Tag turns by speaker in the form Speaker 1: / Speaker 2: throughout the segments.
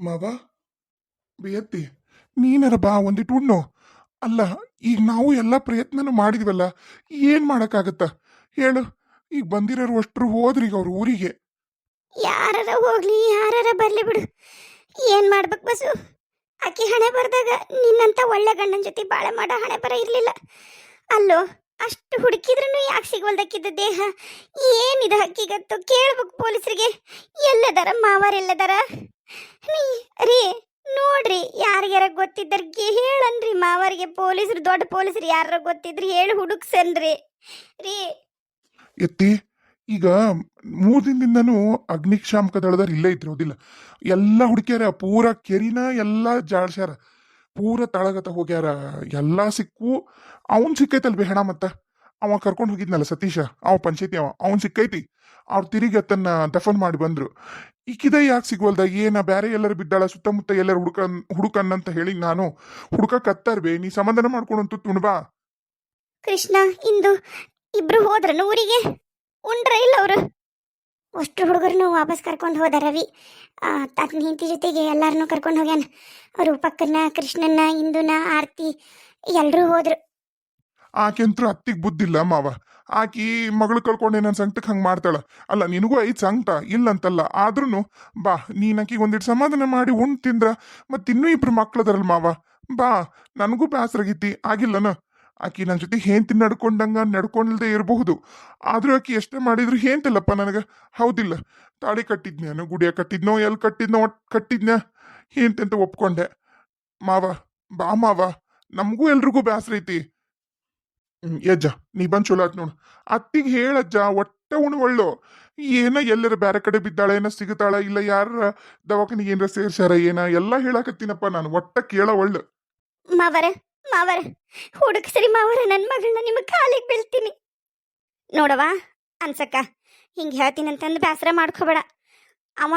Speaker 1: ಮವ ಬೇಯತ್ತಿ ನೀನರ ಬಾ ಒಂದಿಟ್ಟು ಉಣ್ಣು. ಅಲ್ಲ, ಈಗ ನಾವು ಎಲ್ಲ ಪ್ರಯತ್ನನೂ ಮಾಡಿದ್ವಲ್ಲ, ಏನ್ ಮಾಡಕ್ಕಾಗತ್ತ ಹೇಳು. ಈಗ ಬಂದಿರೋರು ಅಷ್ಟ್ರು ಹೋದ್ರಿ ಈಗ ಅವ್ರ ಊರಿಗೆ.
Speaker 2: ಯಾರಾರ ಹೋಗ್ಲಿ ಯಾರಾರ ಬರ್ಲಿ ಬಿಡು. ಏನ್ ಮಾಡ್ಬೇಕು ಬಸ್ಸು? ಆಕಿ ಹಣೆ ಬರ್ದಾಗ ನಿನ್ನಂತ ಒಳ್ಳೆ ಗಂಡನ ಜೊತೆ ಬಾಳೆ ಮಾಡೋ ಹಣೆ ಬರ ಇರ್ಲಿಲ್ಲ. ಅಲ್ಲೋ, ಅಷ್ಟು ಹುಡುಕಿದ್ರೂ ಯಾಕೆ ಸಿಗೋಲ್ದಕ್ಕಿದ್ದ ದೇಹ? ಏನಿದೆ ಹಕ್ಕಿಗತ್ತು? ಕೇಳ್ಬೇಕು ಪೊಲೀಸರಿಗೆ. ಎಲ್ಲದಾರ ಮಾವಾರೆಲ್ಲದಾರ? ನೀ ರೀ ನೋಡ್ರಿ, ಯಾರಿಗಾರ ಗೊತ್ತಿದ್ದರ್ಗೆ ಹೇಳನ್ರಿ ಮಾವರಿಗೆ. ಪೊಲೀಸರು, ದೊಡ್ಡ ಪೊಲೀಸರು ಯಾರ ಗೊತ್ತಿದ್ರಿ ಹೇಳಿ ಹುಡುಕ್ಸನ್ರಿ ರೀ.
Speaker 1: ಎತ್ತಿ ಈಗ 3 ದಿನದಿಂದನೂ ಅಗ್ನಿಶಾಮಕ ದಳದವ್ರು ಇಲ್ಲೇ ಇದ್ರೋದಿಲ್ಲ. ಎಲ್ಲ ಹುಡುಕ್ಯಾರ, ಪೂರ ಕೆರಿನ ಎಲ್ಲ ಜಾಡ್ಸ್ಯಾರ, ಪೂರ ತಳಗತ ಹೋಗ್ಯಾರ. ಎಲ್ಲ ಸಿಕ್ಕು. ಅವನ್ ಸಿಕ್ಕೈತಲ್ವೇ ಹೆಣ. ಮತ್ತ ಅವ ಕರ್ಕೊಂಡು ಹೋಗಿದ್ನಲ್ಲ ಸತೀಶ, ಅವ ಪಂಚಾಯತಿ ಅವನ್ ಸಿಕ್ಕೈತಿ. ಅವ್ರು ತಿರುಗಿ ಅತ್ತನ್ನ ದಫನ್ ಮಾಡಿ ಬಂದ್ರು. ಈಕಿದ ಯಾಕೆ ಸಿಗೋಲ್ದ? ಏನ ಬ್ಯಾರೆ ಎಲ್ಲರೂ ಬಿದ್ದಾಳ ಸುತ್ತಮುತ್ತ ಎಲ್ಲರೂ ಹುಡುಕನ್ನಂತ ಹೇಳಿ ನಾನು ಹುಡುಕಕ್ಕತ್ತಾರ್ಬೇ. ನೀ ಸಮಾಧಾನ ಮಾಡ್ಕೊಂಡಂತೂ ತುಣಬಾ.
Speaker 2: ಕೃಷ್ಣ, ಇಂದು ಇಬ್ರು ಹೋದ್ರನು ಊರಿಗೆ? ಉಂಡ್ರ ಇಲ್ಲ ಅವರು? ಅಷ್ಟು ಹುಡುಗರನ್ನು ವಾಪಸ್ ಕರ್ಕೊಂಡು ಹೋದ ರವಿ. ತನ್ನ ಹೆಂಡತಿ ಜೊತೆಗೆ ಎಲ್ಲಾರನ್ನೂ ಕರ್ಕೊಂಡು ಹೋಗ್ಯಾನ. ರೂಪಕ್ಕನ್ನ, ಕೃಷ್ಣನ್ನ, ಇಂದುನ, ಆರ್ತಿ ಎಲ್ಲರೂ ಹೋದ್ರು.
Speaker 1: ಆಕೆಂತ್ರು ಅತ್ತಿಗ್ ಬುದ್ಧಿಲ್ಲ ಮಾವ. ಆಕಿ ಮಗಳು ಕಳ್ಕೊಂಡೆ ನನ್ನ ಸಂಕಟಕ್ಕೆ ಹಂಗೆ ಮಾಡ್ತಾಳ. ಅಲ್ಲ, ನಿನಗೂ ಐತ್ ಸಂಕಟ ಇಲ್ಲಂತಲ್ಲ, ಆದ್ರೂ ಬಾ, ನೀನ್ ಆಕಿಗೆ ಒಂದಿಟ್ಟು ಸಮಾಧಾನ ಮಾಡಿ ಉಣ್ ತಿಂದ್ರ ಮತ್ತಿನ್ನೂ ಇಬ್ರು ಮಕ್ಳದಾರಲ್ ಮಾವ. ಬಾ, ನನಗೂ ಬೇಸರಾಗೈತಿ. ಆಗಿಲ್ಲನ ಆಕಿ ನನ್ನ ಜೊತೆ ಹೇಂತಿ ನಡ್ಕೊಂಡಂಗ ನಡ್ಕೊಂಡಲ್ದೇ ಇರಬಹುದು, ಆದ್ರೂ ಆಕಿ ಎಷ್ಟೇ ಮಾಡಿದ್ರು ಹೇಂತಿಲ್ಲಪ್ಪ ನನಗ. ಹೌದಿಲ್ಲ? ತಾಳಿ ಕಟ್ಟಿದ್ನ್ಯಾನು, ಗುಡಿಯ ಕಟ್ಟಿದ್ನೋ, ಎಲ್ಲಿ ಕಟ್ಟಿದ್ನೋ, ಒಟ್ಟು ಕಟ್ಟಿದ್ನ್ಯಾ ಹೇಂತಿ ಒಪ್ಕೊಂಡೆ. ಮಾವ ಬಾ ಮಾವ, ನಮಗೂ ಎಲ್ರಿಗೂ ಬೇಸರ ಐತಿ. ಯಜ್ಜ ನೀ ಬಂದ್ ಚಲೋ ಆತ್ ನೋಡು. ಅತ್ತಿಗೆ ಹೇಳಜ್ಜ, ಒಟ್ಟ ಉಣವಳ್ಳು. ಏನ ಎಲ್ಲರ ಬ್ಯಾರೆ ಕಡೆ ಬಿದ್ದಾಳ, ಏನ ಸಿಗುತ್ತಾಳ, ಇಲ್ಲ ಯಾರ ದವಾಖಾನಿಗೆ ಏನಾರ ಸೇರ್ಸ್ಯಾರ ಏನ ಎಲ್ಲ ಹೇಳಾಕತ್ತೀನಪ್ಪ ನಾನು. ಒಟ್ಟ ಕೇಳವಳ್ಳು.
Speaker 2: ಮಾವರ, ಮಾವರ, ಹುಡುಕ್ಸರಿ ಮಾವರ, ನನ್ನ ಮಗಳನ್ನ ನಿಮ್ಮ ಕಾಲಿಗೆ ಬೀಳ್ತೀನಿ ನೋಡವಾ. ಅನ್ಸಕ್ಕ ಹಿಂಗೆ ಹೇಳ್ತೀನಂತಂದು ಬೇಸರ ಮಾಡ್ಕೋಬೇಡ. ಅವ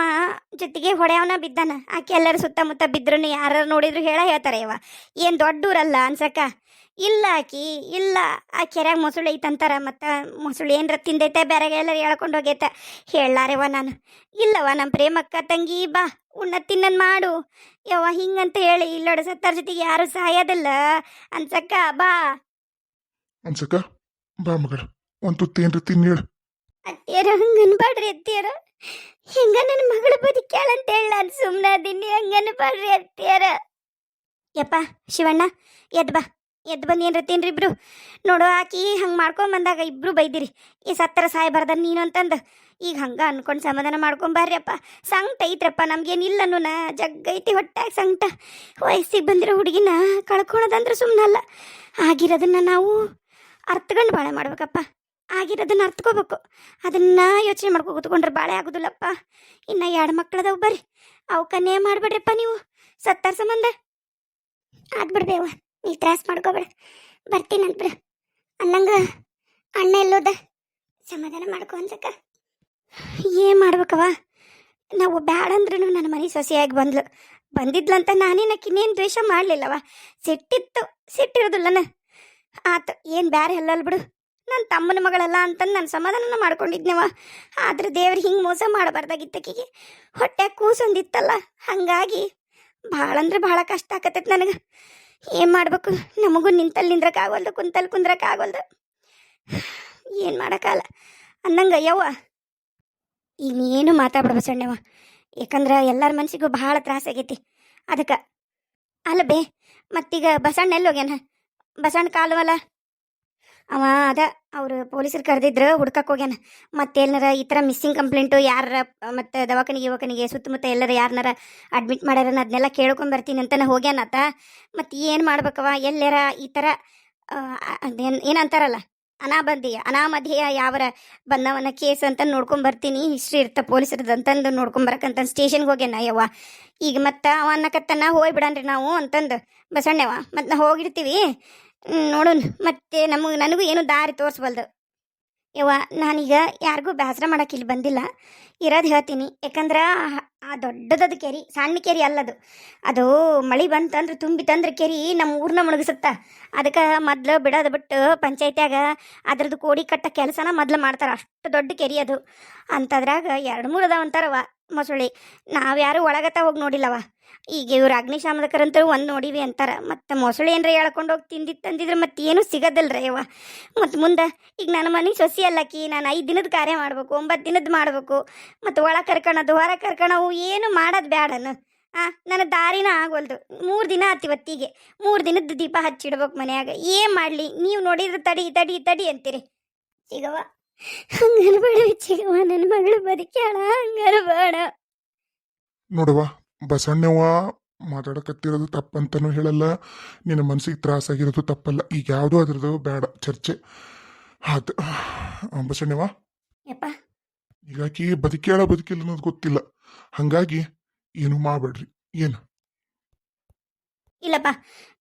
Speaker 2: ಜೊತೆಗೆ ಹೊಡೆಯವನ ಬಿದ್ದಾನ. ಆಕೆ ಎಲ್ಲರೂ ಸುತ್ತಮುತ್ತ ಬಿದ್ರು ಯಾರು ನೋಡಿದ್ರು ಹೇಳ್ತಾರೆ ಇವ ಏನು ದೊಡ್ಡೂರಲ್ಲ ಅನ್ಸಕ್ಕ. ಇಲ್ಲ ಆಕಿ ಇಲ್ಲ, ಆ ಕೆರೆಯಾಗ ಮೊಸಳು ಐತಂತಾರ. ಮತ್ತು ಮೊಸಳು ಏನರ ತಿಂದೈತೆ, ಬೇರೆಗೆ ಎಲ್ಲರೂ ಹೇಳ್ಕೊಂಡು ಹೋಗೈತೆ. ಹೇಳಾರೆವ ನಾನು. ಇಲ್ಲವ ನಮ್ಮ ಪ್ರೇಮಕ್ಕ ತಂಗಿ, ಬಾ ಉಣ್ಣ ತಿನ್ನನ್ ಮಾಡು ಯವ್ವ ಹಿಂಗಂತ ಹೇಳಿ ಇಲ್ಲೋಡ ಸತ್ತಾರ ಜೊತೆಗೆ ಯಾರು ಸಾಯೋದಿಲ್ಲ ಅನ್ಸಕ್ಕ. ಬಾ
Speaker 1: ಅನ್ಸಕ್ಕ, ಬಾ ಮಗಳ, ಒಂದ್ ತುತ್ತು ಏನ್ರ ತಿನ್ನೇಳು.
Speaker 2: ಅತ್ತಿಯರ ಹಂಗನ್ಬಾಡ್ರಿ ಅತ್ತಿಯರ. ಹೆಂಗ ನನ್ನ ಮಗಳ ಬದುಕ್ಯಾಳಂತ ಹೇಳ ನಾನು ಸುಮ್ಮನೆ ಅದೀನಿ. ಹಂಗನ್ಬಾಡ್ರಿ ಅತ್ತಿಯರ. ಯಪ್ಪ ಶಿವಣ್ಣ, ಎದ್ ಬಾ, ಎದ್ದು ಬಂದು ಏನ್ರ ತಿನ್ರಿ ಇಬ್ರು. ನೋಡು, ಆಕಿ ಹಂಗೆ ಮಾಡ್ಕೊಂಡ್ ಬಂದಾಗ ಇಬ್ರು ಬೈದಿರಿ, ಈ ಸತ್ತರ ಸಾಯ್ಬಾರ್ದ ನೀನು ಅಂತಂದು. ಈಗ ಹಂಗೆ ಅನ್ಕೊಂಡು ಸಮಾಧಾನ ಮಾಡ್ಕೊಂಬರ್ರಿ ಅಪ್ಪ. ಸಂಕಟ ಐತ್ರಪ್ಪ, ನಮ್ಗೇನಿಲ್ಲನು ಜಗ್ಗೈತಿ ಹೊಟ್ಟಾಗ ಸಂಕಟ. ವಯಸ್ಸಿಗೆ ಬಂದಿರೋ ಹುಡುಗಿನ ಕಳ್ಕೊಳೋದಂದ್ರೆ ಸುಮ್ಮನಲ್ಲ. ಆಗಿರೋದನ್ನ ನಾವು ಅರ್ಥಗಂಡು ಬಾಳೆ ಮಾಡ್ಬೇಕಪ್ಪ. ಆಗಿರೋದನ್ನ ಅರ್ಥಕೋಬೇಕು. ಅದನ್ನ ಯೋಚನೆ ಮಾಡ್ಕೊ ಕೂತ್ಕೊಂಡ್ರೆ ಬಾಳೆ ಆಗೋದಿಲ್ಲಪ್ಪ. ಇನ್ನು 2 ಮಕ್ಳದವು ಬರ್ರಿ, ಅವಕ್ಕನ್ನೇ ಮಾಡ್ಬೇಡ್ರಿಪ್ಪ ನೀವು ಸತ್ತಾರ ಸಂಬಂಧ. ಆದ್ಬಿಡ್ಬೇವ, ನೀ ತ್ರಾಸ ಮಾಡ್ಕೋಬೇಡ. ಬರ್ತೀನಂತ ಬಿಡು. ಅನ್ನಂಗ ಅಣ್ಣ ಎಲ್ಲೋದ? ಸಮಾಧಾನ ಮಾಡ್ಕೊ ಅನ್ಸಕ್ಕ. ಏನು ಮಾಡ್ಬೇಕವ? ನಾವು ಬ್ಯಾಡ ಅಂದ್ರೂ ನನ್ನ ಮನೆ ಸೊಸೆಯಾಗಿ ಬಂದಿದ್ಲಂತ ನಾನೇನಕ್ಕಿನ್ನೇನು ದ್ವೇಷ ಮಾಡಲಿಲ್ಲವ. ಸಿಟ್ಟಿರೋದಿಲ್ಲನ. ಆತು, ಏನು ಬ್ಯಾರೆ ಅಲ್ಲಲ್ ಬಿಡು. ನನ್ನ ತಮ್ಮನ ಮಗಳಲ್ಲ ಅಂತಂದು ನಾನು ಸಮಾಧಾನ ಮಾಡ್ಕೊಂಡಿದ್ನವ. ಆದ್ರೆ ದೇವ್ರು ಹಿಂಗೆ ಮೋಸ ಮಾಡಬಾರ್ದಾಗಿತ್ತಕ್ಕಿಗೆ. ಹೊಟ್ಟೆ ಕೂಸೊಂದಿತ್ತಲ್ಲ, ಹಾಗಾಗಿ ಭಾಳ ಅಂದ್ರೆ ಭಾಳ ಕಷ್ಟ ಆಕತ್ತೈತೆ ನನಗೆ. ಏನು ಮಾಡ್ಬೇಕು? ನಮಗೂ ನಿಂತಲ್ಲಿ ನಿಂದ್ರಕ್ಕಾಗಲ್ದು, ಕುಂತಲ್ಲಿ ಕುಂದ್ರಕ್ಕಾಗಲ್ದು. ಏನು ಮಾಡೋಕ್ಕಲ್ಲ ಅನ್ನಂಗ ಯವ್ವ. ಈಗ ಏನು ಮಾತಾಡ್ಬಿಡ ಬಸಣ್ಣವ, ಯಾಕಂದ್ರೆ ಎಲ್ಲರ ಮನಸ್ಸಿಗೂ ಭಾಳ ತ್ರಾಸ ಆಗೈತಿ ಅದಕ್ಕೆ. ಅಲ್ಲ ಬೇ, ಮತ್ತೀಗ ಬಸಣ್ಣ ಎಲ್ಲಿ ಹೋಗ್ಯಾನ? ಬಸಣ್ಣ ಕಾಲವಲ್ಲ ಅವ. ಅದ ಅವರು ಪೊಲೀಸರು ಕರೆದಿದ್ರು, ಹುಡ್ಕಕ್ಕೆ ಹೋಗ್ಯಾನ. ಮತ್ತೇನಾರ ಈ ಥರ ಮಿಸ್ಸಿಂಗ್ ಕಂಪ್ಲೇಂಟು ಯಾರ ಮತ್ತು ದವಾಖಾನಿಗೆ ಸುತ್ತಮುತ್ತ ಎಲ್ಲರ ಯಾರನ್ನಾರ ಅಡ್ಮಿಟ್ ಮಾಡ್ಯಾರನ ಅದನ್ನೆಲ್ಲ ಕೇಳ್ಕೊಂಬರ್ತೀನಿ ಅಂತಾನೆ ಹೋಗ್ಯಾನತ. ಮತ್ತು ಏನು ಮಾಡ್ಬೇಕವ? ಎಲ್ಲಾರ ಈ ಥರ ಏನಂತಾರಲ್ಲ, ಅನಾಮಧೇಯ ಯಾವರ ಬಂದವನ ಕೇಸ್ ಅಂತ ನೋಡ್ಕೊಂಬರ್ತೀನಿ, ಹಿಸ್ಟ್ರಿ ಇರ್ತ ಪೊಲೀಸರದ್ದು ಅಂತಂದು ನೋಡ್ಕೊಂಬರಕಂತ ಸ್ಟೇಷನ್ಗೆ ಹೋಗ್ಯಾನ ಯವ್ವ. ಈಗ ಮತ್ತು ಅವ ಅನ್ನಕತ್ತನ ಹೋಗ್ಬಿಡನ್ರಿ ನಾವು ಅಂತಂದು ಬಸಣ್ಣವ. ಮತ್ತು ನಾವು ಹೋಗಿರ್ತೀವಿ ನೋಡೋಣ. ಮತ್ತೆ ನನಗೂ ಏನು ದಾರಿ ತೋರಿಸ್ಬಲ್ದು ಯವ್ವ. ನಾನೀಗ ಯಾರಿಗೂ ಬೇಸರ ಮಾಡಕ್ಕೆ ಇಲ್ಲಿ ಬಂದಿಲ್ಲ, ಇರೋದು ಹೇಳ್ತೀನಿ. ಯಾಕಂದ್ರೆ ಆ ದೊಡ್ಡದದು ಕೆರಿ, ಸಣ್ಣ ಕೆರಿ ಅಲ್ಲದು. ಅದು ಮಳೆ ಬಂತಂದ್ರೆ ತುಂಬಿತಂದ್ರೆ ಕೆರಿ ನಮ್ಮ ಊರನ್ನ ಮುಳುಗಿಸುತ್ತ. ಅದಕ್ಕೆ ಮೊದ್ಲು ಬಿಡೋದು ಬಿಟ್ಟು ಪಂಚಾಯತ್ಯಾಗ ಅದ್ರದ್ದು ಕೋಡಿ ಕಟ್ಟ ಕೆಲಸನ ಮೊದ್ಲು ಮಾಡ್ತಾರೆ. ಅಷ್ಟು ದೊಡ್ಡ ಕೆರಿ ಅದು. ಅಂಥದ್ರಾಗ 2-3 ಅದಾವ ಅಂತಾರವ. ಮೊಸಳಿ. ನಾವ್ಯಾರು ಒಳಗತ್ತ ಹೋಗಿ ನೋಡಿಲ್ಲವ. ಈಗ ಇವ್ರು ಅಗ್ನಿಶಾಮಕರಂತೂ ಒಂದು ನೋಡಿವಿ ಅಂತಾರ. ಮತ್ತು ಮೊಸಳಿ ಏನ್ರ ಹೇಳ್ಕೊಂಡು ಹೋಗಿ ತಂದಿದ್ರೆ ಮತ್ತೆ ಏನೂ ಸಿಗೋದಿಲ್ರಿ ಯವ್ವ. ಮತ್ತು ಮುಂದೆ ಈಗ ನನ್ನ ಮನೆ ಸೊಸಿ ಅಲ್ಲಕ್ಕಿ, ನಾನು 5 ದಿನದ ಕಾರ್ಯ ಮಾಡ್ಬೇಕು, 9 ದಿನದ ಮಾಡಬೇಕು, ಮತ್ತು ಒಳಗೆ ಕರ್ಕೊಳೋದು ಹೊರಗೆ ಕರ್ಕೊಳವು ಏನು ಮಾಡೋದು ಬೇಡನು. ನನ್ನ ದಾರಿನ ಆಗೋಲ್ದು. 3 ದಿನ ಆತು ಇವತ್ತಿಗೆ. 3 ದಿನದ ದೀಪ ಹಚ್ಚಿಡ್ಬೇಕು ಮನ್ಯಾಗ. ಏನು ಮಾಡಲಿ, ನೀವು ನೋಡಿದ್ರೆ ತಡಿ ತಡಿ ತಡಿ ಅಂತೀರಿ. ಚಿಗವ ಹಂಗನ್ಬೇಡ ಚಿಗವ, ನನ್ನ ಮಗಳು ಬದುಕ್ಯಾಳ, ಹಂಗನ್ಬೇಡ.
Speaker 1: ನೋಡವ್ವ, ಬಸಣ್ಣವ್ವ ಮಾತಾಡಕತ್ತಿರೋದು ತಪ್ಪಂತನೂ ಹೇಳಲ್ಲ, ನಿನ್ನ ಮನಸ್ಸಿಗೆ ತ್ರಾಸಾಗಿರೋದು ತಪ್ಪಲ್ಲ. ಈಗ ಯಾವುದೋ ಅದ್ರದ್ದು ಬೇಡ ಚರ್ಚೆ ಆತು. ಬಸಣ್ಣವ್ವ,
Speaker 2: ಯಪ್ಪ
Speaker 1: ಹೀಗಾಗಿ ಬದುಕಿಲ್ಲ ಅನ್ನೋದು ಗೊತ್ತಿಲ್ಲ, ಹಂಗಾಗಿ ಏನು ಮಾಡಬೇಡ್ರಿ. ಏನು
Speaker 2: ಇಲ್ಲಪ್ಪ,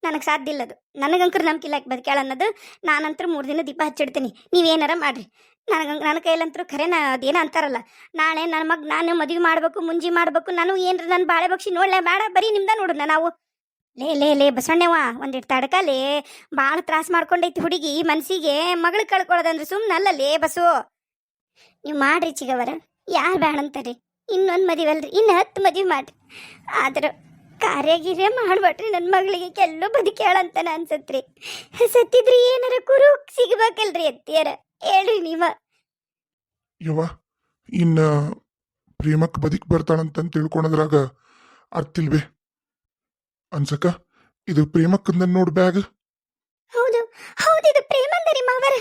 Speaker 2: ನನಗೆ ಸಾಧ್ಯ ಇಲ್ಲದು. ನನಗಂಕರು ನಂಬಿಕೆ ಇಲ್ಲ ಬದುಕ್ಯಾಳ ಅನ್ನೋದು. ನಾನಂತರೂ 3 ದಿನ ದೀಪ ಹಚ್ಚಿಡ್ತೀನಿ, ನೀವೇನಾರ ಮಾಡ್ರಿ. ನನ್ನ ಕೈಲಂತರೂ ಖರೇನ ಅದೇನೋ ಅಂತಾರಲ್ಲ, ನಾಳೆ ನನ್ನ ಮಗ ನಾನು ಮದುವೆ ಮಾಡಬೇಕು, ಮುಂಜಿ ಮಾಡಬೇಕು, ನಾನು ಏನ್ರ ನನ್ನ ಬಾಳೆ ಬಕ್ಷಿ ನೋಡ್ಲೇ ಬೇಡ, ಬರೀ ನಿಮ್ದ ನೋಡೋಣ ನಾವು. ಲೇ ಬಸಣ್ಣವ್ವ, ಒಂದಿಟ್ಟು ತಡ್ಕಲೇ. ಭಾಳ ತ್ರಾಸ ಮಾಡ್ಕೊಂಡೈತಿ ಹುಡುಗಿ ಮನಸ್ಸಿಗೆ. ಮಗಳು ಕಳ್ಕೊಳ್ಳೋದಂದ್ರೆ ಸುಮ್ಮನೆ ಅಲ್ಲಲೇ ಬಸ್ಸು. ನೀವು ಮಾಡ್ರಿ ಚಿಗವರ, ಯಾರು ಬೇಡ ಅಂತಾರೆ. ಇನ್ನೊಂದು ಮದುವೆ ಅಲ್ರಿ, ಇನ್ನು 10 ಮದುವೆ ಮಾಡ್ರಿ. ಆದ್ರೆ ಕಾರ್ಯಗಿರೇ ಮಾಡ್ಬೇಡ್ರಿ. ನನ್ನ ಮಗಳಿಗೆ ಕೆಲವು ಬದುಕ್ಯಾಳಂತಾನ ಅನ್ಸತ್ರಿ. ಸತ್ತಿದ್ರಿ ಏನಾರ ಕುರು ಸಿಗ್ಬೇಕಲ್ರಿ ಅತ್ತಿಯರ, ಹೇಳ್ರಿ ನೀವ.
Speaker 1: ಯವ್ವ, ಇನ್ನ ಪ್ರೇಮಕ್ಕೆ ಬದುಕಿ ಬರ್ತಾಳಂತ ತಿಳ್ಕೊಳದ್ರಾಗ ಅರ್ತಿಲ್ವೇ ಅನ್ಸಕ? ಇದು ಪ್ರೇಮಕ್ಕಂದ ನೋಡ್ ಬ್ಯಾಗ್.
Speaker 2: ಹೌದು ಹೌದು, ಇದು ಪ್ರೇಮಂದರಿ ಮಾವರ.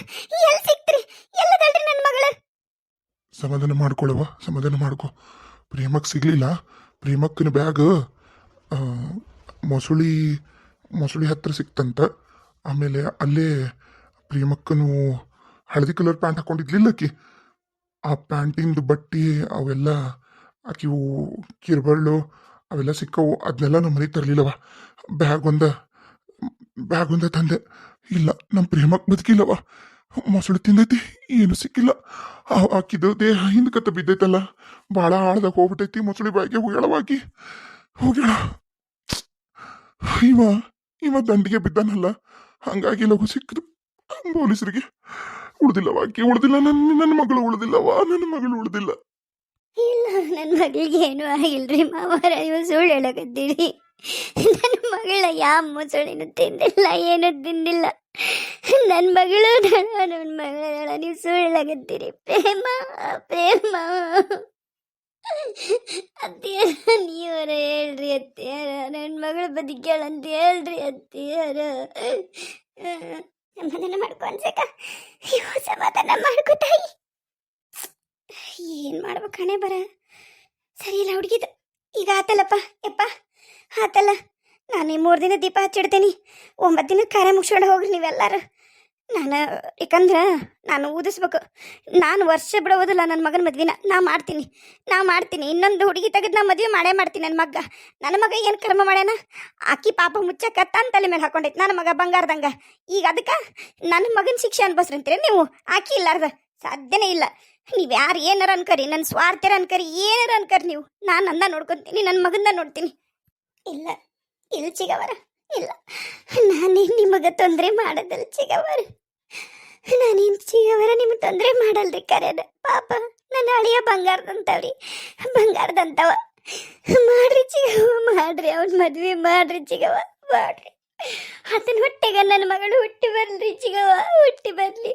Speaker 2: ಎಲ್ಲಿ ಸಿಕ್ತ್ರಿ? ಎಲ್ಲದಲ್ರಿ ನನ್ನ ಮಗಳ?
Speaker 1: ಸಮಾಧಾನ ಮಾಡ್ಕೊಳವ, ಸಮಾಧಾನ ಮಾಡ್ಕೊ. ಪ್ರೇಮಕ್ಕೆ ಸಿಗ್ಲಿಲ್ಲ. ಪ್ರೇಮಕ್ಕನ ಬ್ಯಾಗ್ ಮೊಸಳಿ ಹತ್ರ ಸಿಕ್ತಂತ. ಆಮೇಲೆ ಅಲ್ಲೇ ಪ್ರೇಮಕ್ಕನು ಹಳದಿ ಕಲರ್ ಪ್ಯಾಂಟ್ ಹಾಕೊಂಡಿದ್ಲಿಲ್ಲ ಆಕಿ. ಆ ಪ್ಯಾಂಟಿಂದು ಬಟ್ಟಿ ಅವೆಲ್ಲ ಆಕಿವು ಕಿರ್ಬಳ್ಳು ಅವೆಲ್ಲ ಸಿಕ್ಕವು. ಅದನ್ನೆಲ್ಲ ನಮ್ಮ ಮನೆಗೆ ತರಲಿಲ್ಲವ. ಬ್ಯಾಗ್ ಒಂದ ತಂದೆ. ಇಲ್ಲ, ನಮ್ಮ ಪ್ರೇಮಕ್ಕೆ ಬದುಕಿಲ್ಲವ. ಮೊಸಳು ತಿಂದೈತಿ, ಏನು ಸಿಕ್ಕಿಲ್ಲ. ಆಕಿದು ದೇಹ ಹಿಂದ್ಕತ್ತ ಬಿದ್ದೈತಲ್ಲ, ಭಾಳ ಆಳ್ದಾಗ ಹೋಗ್ಬಿಟ್ಟೈತಿ. ಮೊಸಳಿ ಬಾಯಿಗೆ ಹೋಗ್ಯಾಳವಾಗಿ ಹೋಗ್ಯಾಳ. ಇವ ದಂಡಿಗೆ ಬಿದ್ದಾನಲ್ಲ, ಹಂಗಾಗಿ ಲಘು ಸಿಕ್ಕಿದ್ರು ಪೊಲೀಸರಿಗೆ. ಉಳ್ದಿಲ್ಲ ನನ್ನ ಮಗಳು ಉಳ್ದಿಲ್ಲವಾ, ನನ್ನ ಮಗಳು ಉಳ್ದಿಲ್ಲ.
Speaker 2: ಇಲ್ಲ, ನನ್ನ ಮಗಳಿಗೆ ಏನೂ ಆಗಿಲ್ರಿ ಮಾವರ. ನೀವು ಸುಳ್ಳು ಹೇಳಕತ್ತೀರಿ. ನನ್ನ ಮಗಳ ಯಾವ ಮೊಸಳಿನೂ ತಿಂದಿಲ್ಲ, ಏನೂ ತಿಂದಿಲ್ಲ. ನನ್ನ ಮಗಳು ನೀವು ಸುಳ್ಳು ಹೇಳಕತ್ತೀರಿ. ಪ್ರೇಮ ಪ್ರೇಮ ಅತ್ತಿಯರ, ನೀವರ ಹೇಳ್ರಿ ಅತ್ತಿಯರ. ನನ್ನ ಮಗಳು ಬದುಕ್ಯಾಳಂತ ಹೇಳ್ರಿ ಅತ್ತಿಯರ. ಸಮಾಧಾನ ಮಾಡ್ಕೊ ಅನ್ಸಕ. ಸಮಾಧಾನ ಮಾಡ್ಕೊ ತಾಯಿ. ಏನು ಮಾಡ್ಬೇಕು ಹಣೆ ಬರ ಸರಿ ಇಲ್ಲ ಹುಡುಗಿದ. ಈಗ ಆತಲ್ಲಪ್ಪ ಯಪ್ಪ, ಆತಲ್ಲ. ನಾನು ಈ 3 ದಿನ ದೀಪ ಹಚ್ಚಿಡ್ತೀನಿ. 9 ದಿನ ಕಾರ್ಯ ಮುಗಿಸ್ಕೊಂಡು ಹೋಗ್ರಿ ನೀವೆಲ್ಲರೂ. ಯಾಕಂದ್ರೆ ನಾನು ಊದಿಸ್ಬೇಕು. ನಾನು ವರ್ಷ ಬಿಡೋದಿಲ್ಲ ನನ್ನ ಮಗನ ಮದ್ವಿನ. ನಾ ಮಾಡ್ತೀನಿ. ಇನ್ನೊಂದು ಹುಡುಗಿ ತೆಗೆದು ನಾ ಮದುವೆ ಮಾಡ್ತೀನಿ. ನನ್ನ ಮಗ ಏನು ಕರ್ಮ ಮಾಡ್ಯಾನ? ಆಕಿ ಪಾಪ ಮುಚ್ಚಕ್ಕ ತನ್ನ ತಲೆ ಮೇಲೆ ಹಾಕೊಂಡೈತಿ ನನ್ನ ಮಗ ಬಂಗಾರದಂಗ. ಈಗ ಅದಕ್ಕೆ ನನ್ನ ಮಗನ ಶಿಕ್ಷೆ ಅನ್ಬಸ್ರಂತೀರಿ ನೀವು? ಆಕಿ ಇಲ್ಲಾರ್ದ ಸಾಧ್ಯನೇ ಇಲ್ಲ. ನೀವು ಯಾರು ಏನಾರ ಅನ್ಕರಿ, ನನ್ನ ಸ್ವಾರ್ಥರ ಅನ್ಕರಿ, ಏನಾರ ಅನ್ಕರಿ, ನೀವು ನಾನು ನೋಡ್ಕೊತೀನಿ, ನನ್ನ ಮಗಂದ ನೋಡ್ತೀನಿ. ಇಲ್ಲ ಚಿಗವರ, ಇಲ್ಲ, ನಾನೇನು ನಿಮಗೆ ತೊಂದರೆ ಮಾಡೋದಲ್ಲ ಚಿಗವರ. ನಾನೇನು ಚಿಗವರ ನಿಮಗೆ ತೊಂದರೆ ಮಾಡಲ್ರಿ. ಕರೆದ ಪಾಪ ನನ್ನ ಅಳಿಯ ಬಂಗಾರದಂತವ. ಮಾಡ್ರಿ ಚಿಗವ, ಮಾಡ್ರಿ. ಅವ್ನ ಮದ್ವೆ ಮಾಡ್ರಿ ಚಿಗವ, ಮಾಡ್ರಿ. ಆತನ ಹೊಟ್ಟೆಗ ನನ್ನ ಮಗಳು ಹುಟ್ಟಿ ಬರ್ಲಿ ಚಿಗವ, ಹುಟ್ಟಿ ಬರ್ಲಿ.